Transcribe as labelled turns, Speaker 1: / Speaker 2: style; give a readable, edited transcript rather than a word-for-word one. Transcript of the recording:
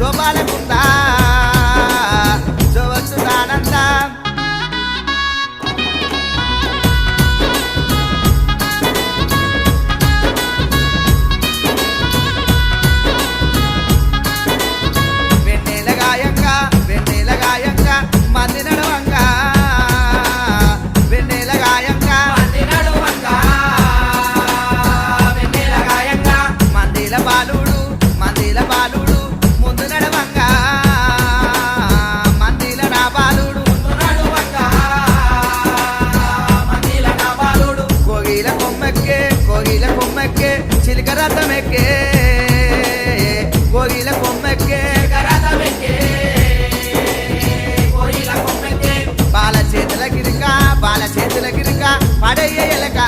Speaker 1: శోభాలకుందా శోభచ్చుతానందా మంది నడవంగా వెన్నెల గాయంగా మందిల బాలుడు ముందు నడవంగా మందిల నా బాలుడు కోగిల కొమ్మెక్కే చిలిక రథమెక్కే కోగిల కొమ్మెక్కే బాల చేతుల గిరిక పడయ్య ఎలక